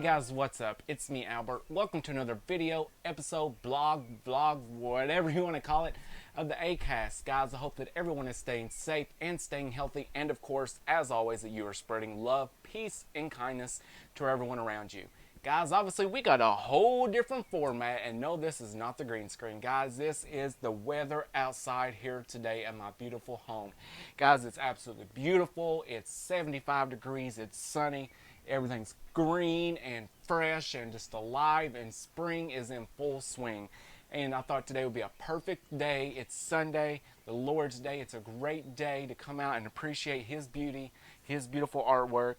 guys, what's up? It's me, Albert. Welcome to another video, episode, blog, vlog, whatever you want to call it, of the ACAST. Guys, I hope that everyone is staying safe and staying healthy, and of course, as always, that you are spreading love, peace, and kindness to everyone around you. Guys, obviously, we got a whole different format, and no, this is not the green screen. Guys, this is the weather outside here today at my beautiful home. Guys, it's absolutely beautiful. It's 75 degrees. It's sunny. Everything's green and fresh and just alive, and spring is in full swing. And I thought today would be a perfect day. It's Sunday, the Lord's Day. It's a great day to come out and appreciate His beauty, His beautiful artwork,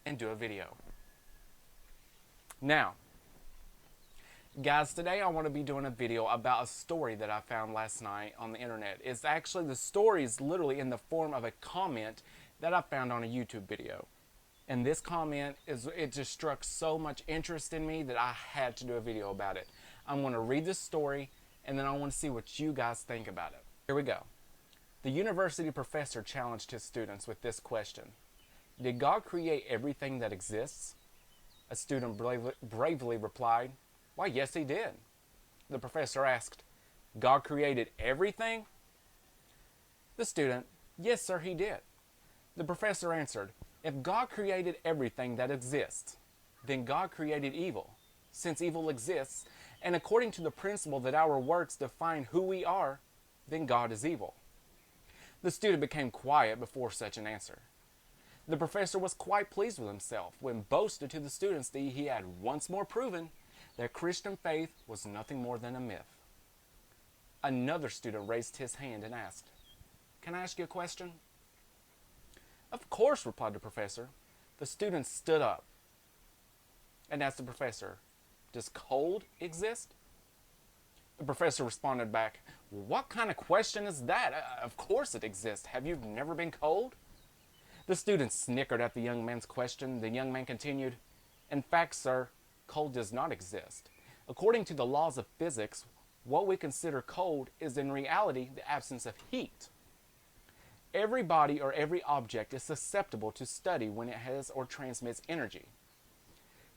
and do a video. Now, guys, today I want to be doing a video about a story that I found last night on the internet. It's actually, the story is literally in the form of a comment that I found on a YouTube video. And this comment, it just struck so much interest in me that I had to do a video about it. I'm going to read this story, and then I want to see what you guys think about it. Here we go. The university professor challenged his students with this question: did God create everything that exists? A student bravely replied, "Why, yes, He did." The professor asked, "God created everything?" The student, "Yes, sir, He did." The professor answered, "If God created everything that exists, then God created evil. Since evil exists, and according to the principle that our works define who we are, then God is evil." The student became quiet before such an answer. The professor was quite pleased with himself when boasted to the students that he had once more proven that Christian faith was nothing more than a myth. Another student raised his hand and asked, "Can I ask you a question?" "Of course," replied the professor. The student stood up and asked the professor, "Does cold exist?" The professor responded back, "What kind of question is that? Of course it exists. Have you never been cold?" The student snickered at the young man's question. The young man continued, "In fact, sir, cold does not exist. According to the laws of physics, what we consider cold is in reality the absence of heat. Every body or every object is susceptible to study when it has or transmits energy.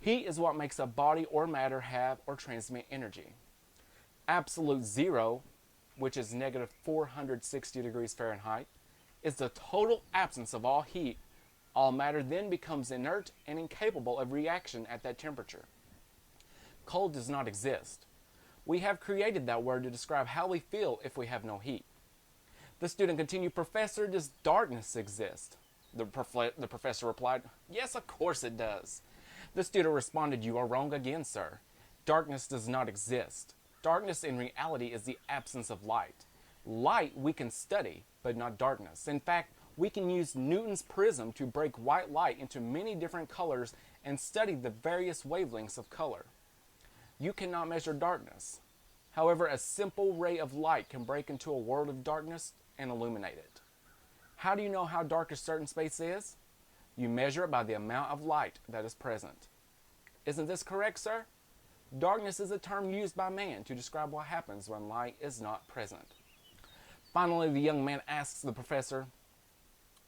Heat is what makes a body or matter have or transmit energy. Absolute zero, which is negative 460 degrees Fahrenheit, is the total absence of all heat. All matter then becomes inert and incapable of reaction at that temperature. Cold does not exist. We have created that word to describe how we feel if we have no heat." The student continued, "Professor, does darkness exist?" The professor replied, "Yes, of course it does." The student responded, "You are wrong again, sir. Darkness does not exist. Darkness in reality is the absence of light. Light we can study, but not darkness. In fact, we can use Newton's prism to break white light into many different colors and study the various wavelengths of color. You cannot measure darkness. However, a simple ray of light can break into a world of darkness and illuminate it. How do you know how dark a certain space is? You measure it by the amount of light that is present. Isn't this correct, sir? Darkness is a term used by man to describe what happens when light is not present." Finally, the young man asks the professor,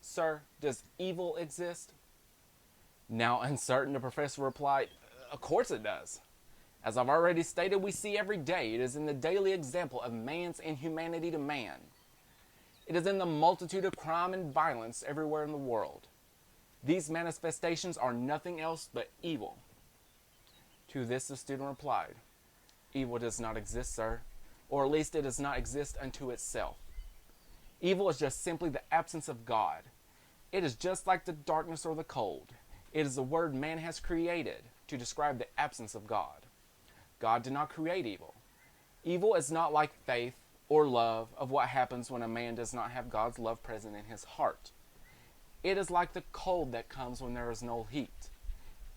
"Sir, does evil exist?" Now uncertain, the professor replied, "Of course it does. As I've already stated, we see every day. It is in the daily example of man's inhumanity to man. It is in the multitude of crime and violence everywhere in the world. These manifestations are nothing else but evil." To this the student replied, "Evil does not exist, sir, or at least it does not exist unto itself. Evil is just simply the absence of God. It is just like the darkness or the cold. It is a word man has created to describe the absence of God. God did not create evil. Evil is not like faith or love of what happens when a man does not have God's love present in his heart. It is like the cold that comes when there is no heat,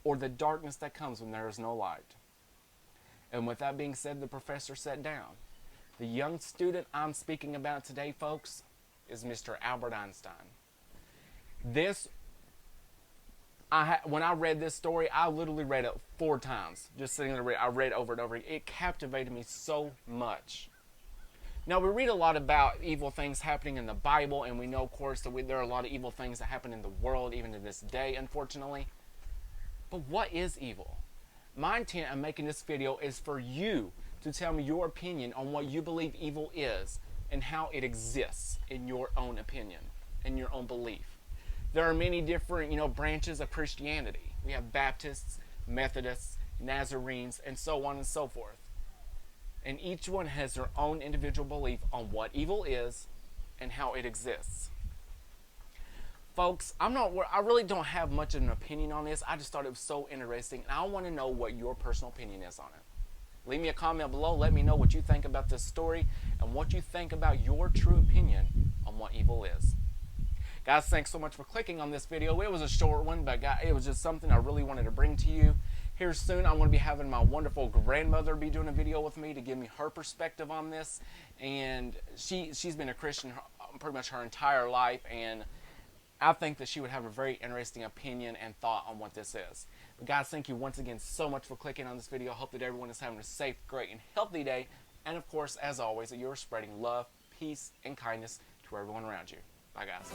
or the darkness that comes when there is no light." And with that being said, the professor sat down. The young student I'm speaking about today, folks, is Mr. Albert Einstein. When I read this story, I literally read it 4 times. Just sitting there, I read over and over. It captivated me so much. Now, we read a lot about evil things happening in the Bible, and we know, of course, that there are a lot of evil things that happen in the world, even to this day, unfortunately. But what is evil? My intent in making this video is for you to tell me your opinion on what you believe evil is and how it exists in your own opinion, in your own belief. There are many different, branches of Christianity. We have Baptists, Methodists, Nazarenes, and so on and so forth. And each one has their own individual belief on what evil is and how it exists. Folks, I really don't have much of an opinion on this. I just thought it was so interesting, and I want to know what your personal opinion is on it. Leave me a comment below. Let me know what you think about this story and what you think about your true opinion on what evil is. Guys, thanks so much for clicking on this video. It was a short one, but it was just something I really wanted to bring to you. Here soon, I'm going to be having my wonderful grandmother be doing a video with me to give me her perspective on this. And she's been a Christian pretty much her entire life, and I think that she would have a very interesting opinion and thought on what this is. But guys, thank you once again so much for clicking on this video. I hope that everyone is having a safe, great, and healthy day. And of course, as always, that you're spreading love, peace, and kindness to everyone around you. Bye, guys.